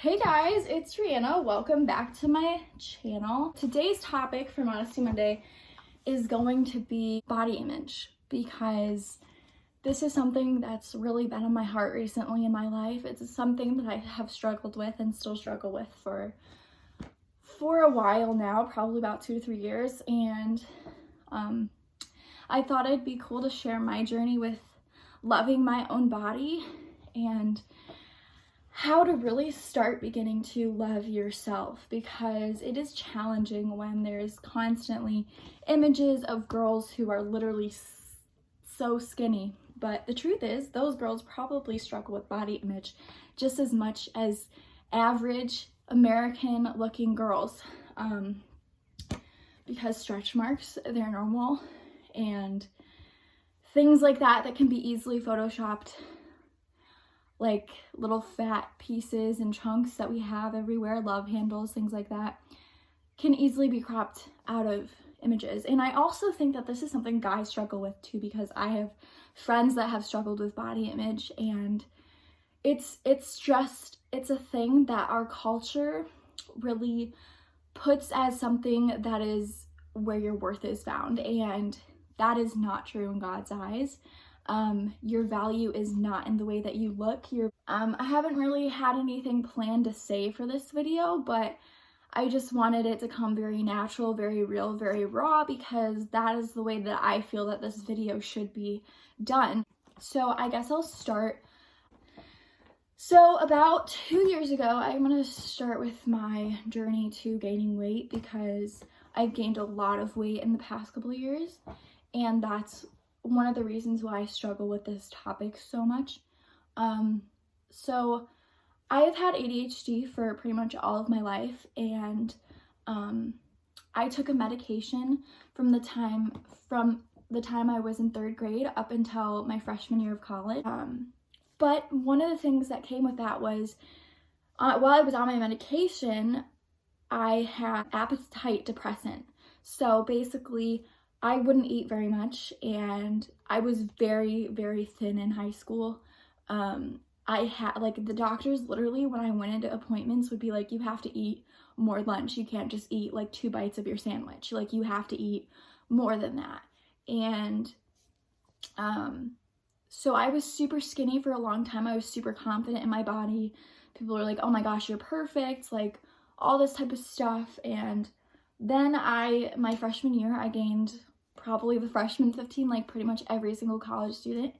Hey guys, it's Reanna. Welcome back to my channel. Today's topic for Modesty Monday is going to be body image because this is something that's really been on my heart recently in my life. It's something that I have struggled with and still struggle with for a while now, probably about 2 to 3 years, and I thought it'd be cool to share my journey with loving my own body and how to really start beginning to love yourself, because it is challenging when there's constantly images of girls who are literally so skinny. But the truth is, those girls probably struggle with body image just as much as average American looking girls, because stretch marks, they're normal, and things like that can be easily photoshopped, like little fat pieces and chunks that we have everywhere, love handles, things like that, can easily be cropped out of images. And I also think that this is something guys struggle with too, because I have friends that have struggled with body image, and it's a thing that our culture really puts as something that is where your worth is found, and that is not true in God's eyes. Your value is not in the way that you look. I haven't really had anything planned to say for this video, but I just wanted it to come very natural, very real, very raw, because that is the way that I feel that this video should be done. So I guess I'll start. So about 2 years ago, I'm going to start with my journey to gaining weight, because I've gained a lot of weight in the past couple of years, and that's one of the reasons why I struggle with this topic so much. So I have had ADHD for pretty much all of my life, and I took a medication from the time I was in 3rd grade up until my freshman year of college. But one of the things that came with that was, while I was on my medication, I had appetite depressant. So basically, I wouldn't eat very much, and I was very, very thin in high school. I had, like, the doctors literally, when I went into appointments, would be like, you have to eat more lunch. You can't just eat like 2 bites of your sandwich. Like, you have to eat more than that. And so I was super skinny for a long time. I was super confident in my body. People were like, oh my gosh, you're perfect, like all this type of stuff. And then my freshman year, I gained probably the freshman 15, like pretty much every single college student.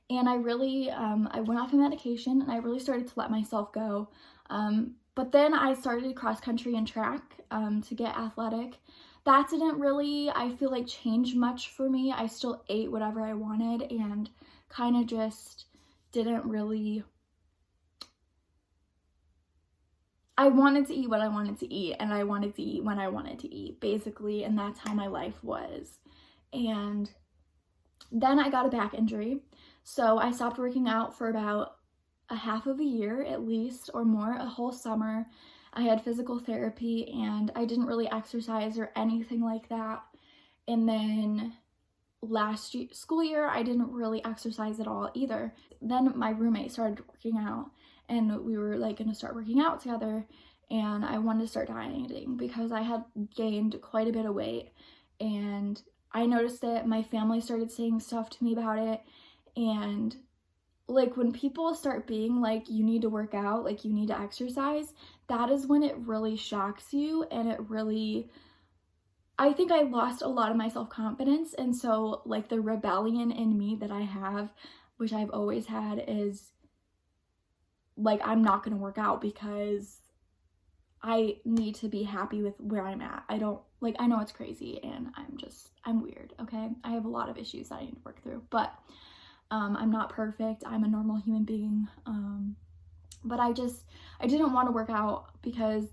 And I really, I went off of medication, and I really started to let myself go. But then I started cross country and track to get athletic. That didn't really, I feel like, change much for me. I still ate whatever I wanted and kind of just didn't really, I wanted to eat what I wanted to eat, and I wanted to eat when I wanted to eat, basically, and that's how my life was. And then I got a back injury, so I stopped working out for about a half of a year at least, or more, a whole summer. I had physical therapy, and I didn't really exercise or anything like that. And then last school year, I didn't really exercise at all either. Then my roommate started working out, and we were like going to start working out together, and I wanted to start dieting because I had gained quite a bit of weight, and I noticed that my family started saying stuff to me about it. And like, when people start being like, you need to work out, like you need to exercise, that is when it really shocks you, and it really, I think I lost a lot of my self-confidence. And so like the rebellion in me that I have, which I've always had, is like, I'm not going to work out because I need to be happy with where I'm at. I don't, like, I know it's crazy, and I'm weird, okay? I have a lot of issues that I need to work through, but I'm not perfect. I'm a normal human being. But I didn't want to work out because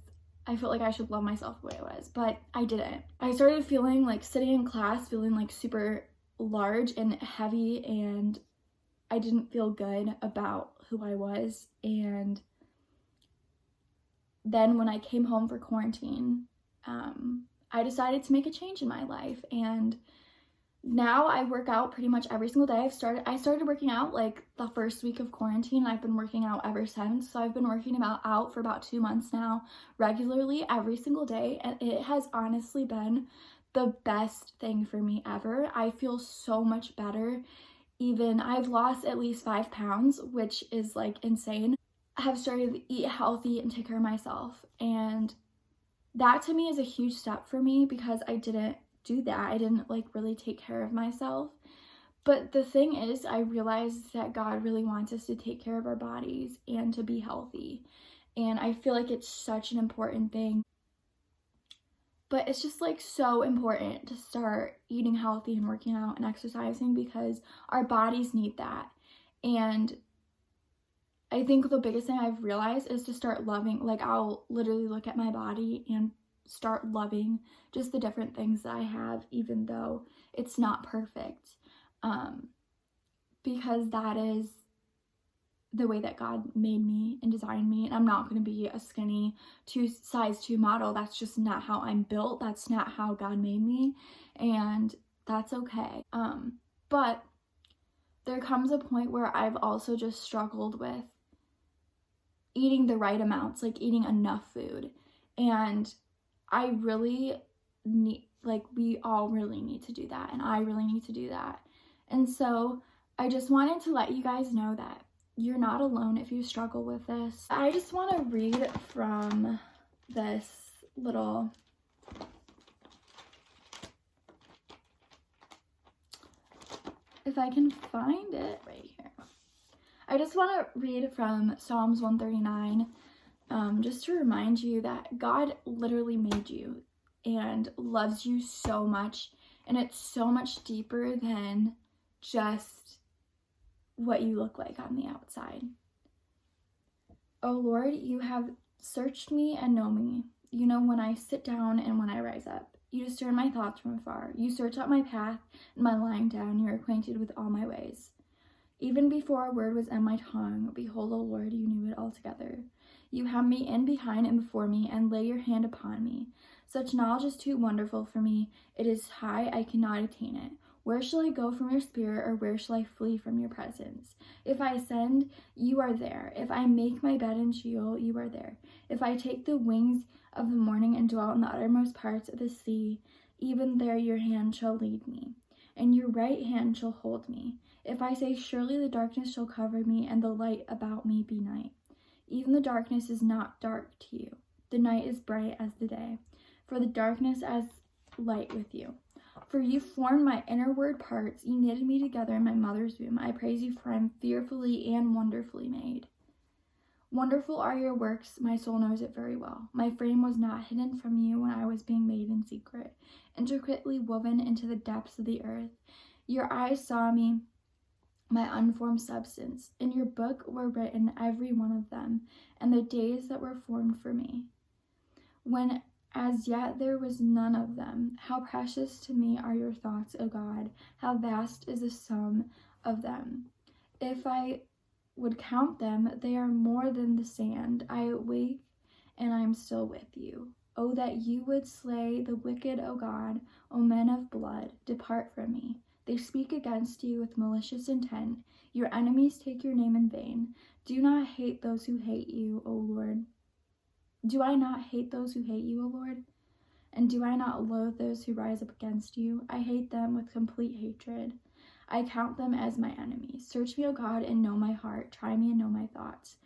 I felt like I should love myself the way I was, but I didn't. I started feeling like, sitting in class, feeling like super large and heavy, and I didn't feel good about who I was. And then when I came home for quarantine, I decided to make a change in my life, and Now I work out pretty much every single day. I started working out like the first week of quarantine. I've been working out ever since. So I've been working out for about 2 months now, regularly every single day, and it has honestly been the best thing for me ever. I feel so much better. Even I've lost at least 5 pounds, which is like insane. I have started to eat healthy and take care of myself, and that to me is a huge step for me because I didn't do that. I didn't like really take care of myself. But the thing is, I realized that God really wants us to take care of our bodies and to be healthy. And I feel like it's such an important thing. But it's just like so important to start eating healthy and working out and exercising because our bodies need that. And I think the biggest thing I've realized is to start loving, like I'll literally look at my body and start loving just the different things that I have, even though it's not perfect, because that is the way that God made me and designed me. And I'm not going to be a skinny size 2 model. That's just not how I'm built. That's not how God made me, and that's okay. But there comes a point where I've also just struggled with eating the right amounts, like eating enough food. And I really need, like, we all really need to do that, and I really need to do that. And so I just wanted to let you guys know that you're not alone if you struggle with this. I just want to read from this little, if I can find it right here. I just want to read from Psalms 139, just to remind you that God literally made you and loves you so much, and it's so much deeper than just what you look like on the outside. Oh Lord, you have searched me and know me. You know when I sit down and when I rise up. You discern my thoughts from afar. You search out my path and my lying down. You are acquainted with all my ways. Even before a word was on my tongue, behold, O Lord, you knew it altogether. You hem me in behind and before me, and lay your hand upon me. Such knowledge is too wonderful for me. It is high, I cannot attain it. Where shall I go from your spirit, or where shall I flee from your presence? If I ascend, you are there. If I make my bed in Sheol, you are there. If I take the wings of the morning and dwell in the uttermost parts of the sea, even there your hand shall lead me, and your right hand shall hold me. If I say, surely the darkness shall cover me, and the light about me be night. Even the darkness is not dark to you. The night is bright as the day, for the darkness as light with you. For you formed my inward parts, you knitted me together in my mother's womb. I praise you, for I am fearfully and wonderfully made. Wonderful are your works, my soul knows it very well. My frame was not hidden from you when I was being made in secret, intricately woven into the depths of the earth. Your eyes saw me, my unformed substance. In your book were written, every one of them, and the days that were formed for me, when as yet there was none of them. How precious to me are your thoughts, O God! How vast is the sum of them! If I would count them, they are more than the sand. I awake, and I am still with you. Oh, that you would slay the wicked, O God! O men of blood, depart from me. They speak against you with malicious intent. Your enemies take your name in vain. Do not hate those who hate you, O Lord. Do I not hate those who hate you, O Lord? And do I not loathe those who rise up against you? I hate them with complete hatred. I count them as my enemies. Search me, O God, and know my heart. Try me and know my thoughts.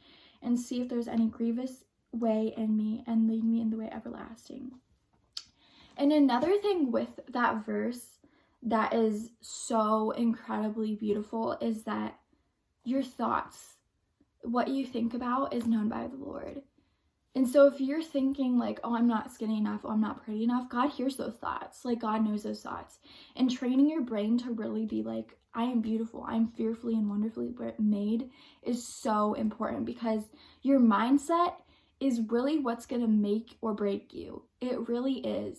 And see if there's any grievous way in me, and lead me in the way everlasting. And another thing with that verse that is so incredibly beautiful is that your thoughts, what you think about, is known by the Lord. And so if you're thinking like, oh, I'm not skinny enough, oh, I'm not pretty enough, God hears those thoughts. Like, God knows those thoughts. And training your brain to really be like, I am beautiful, I'm fearfully and wonderfully made, is so important, because your mindset is really what's going to make or break you. It really is.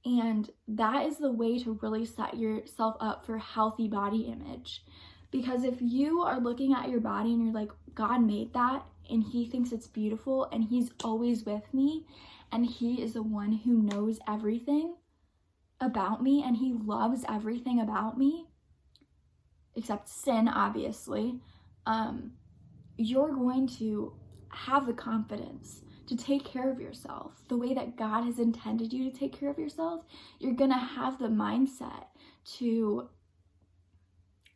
And that is the way to really set yourself up for healthy body image. Because if you are looking at your body and you're like, God made that, and he thinks it's beautiful, and he's always with me, and he is the one who knows everything, about me and he loves everything about me, except sin, obviously, you're going to have the confidence to take care of yourself the way that God has intended you to take care of yourself. You're going to have the mindset to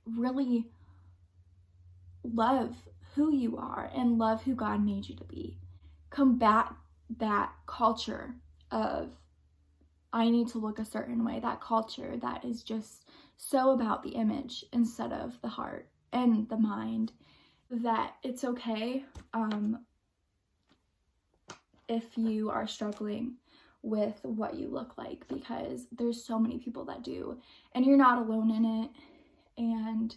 really love who you are and love who God made you to be. Combat that culture of, I need to look a certain way, that culture that is just so about the image instead of the heart and the mind, that it's okay if you are struggling with what you look like, because there's so many people that do, and you're not alone in it, and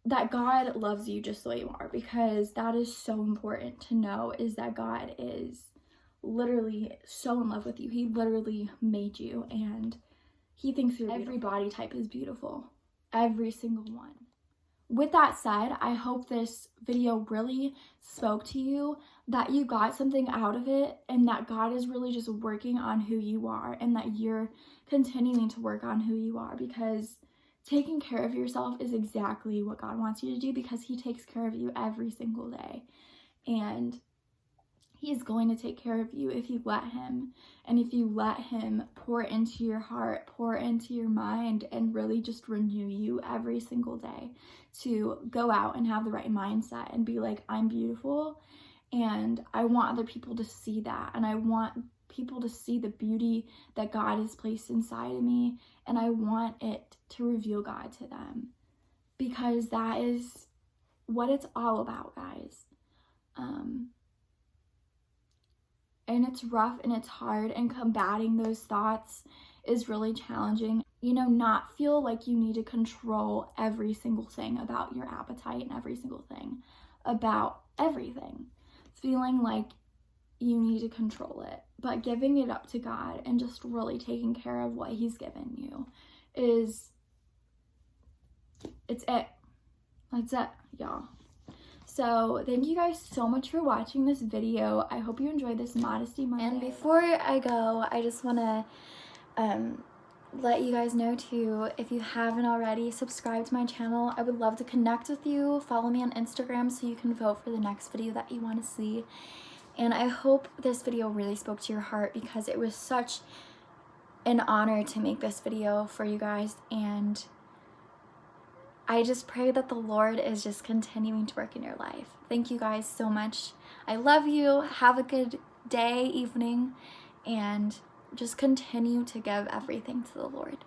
that God loves you just the way you are, because that is so important to know, is that God is literally so in love with you. He literally made you, and he thinks every body type is beautiful, every single one. With that said, I hope this video really spoke to you, that you got something out of it, and that God is really just working on who you are, and that you're continuing to work on who you are, because taking care of yourself is exactly what God wants you to do, because he takes care of you every single day. And he is going to take care of you if you let him. And if you let him pour into your heart, pour into your mind, and really just renew you every single day to go out and have the right mindset and be like, I'm beautiful. And I want other people to see that. And I want people to see the beauty that God has placed inside of me. And I want it to reveal God to them, because that is what it's all about, guys. And it's rough and it's hard, and combating those thoughts is really challenging. You know, not feel like you need to control every single thing about your appetite and every single thing about everything. Feeling like you need to control it, but giving it up to God and just really taking care of what he's given you it's it. That's it, y'all. So thank you guys so much for watching this video. I hope you enjoyed this Modesty Monday. And before I go, I just want to let you guys know too, if you haven't already, subscribe to my channel. I would love to connect with you. Follow me on Instagram so you can vote for the next video that you want to see. And I hope this video really spoke to your heart, because it was such an honor to make this video for you guys. And I just pray that the Lord is just continuing to work in your life. Thank you guys so much. I love you. Have a good day, evening, and just continue to give everything to the Lord.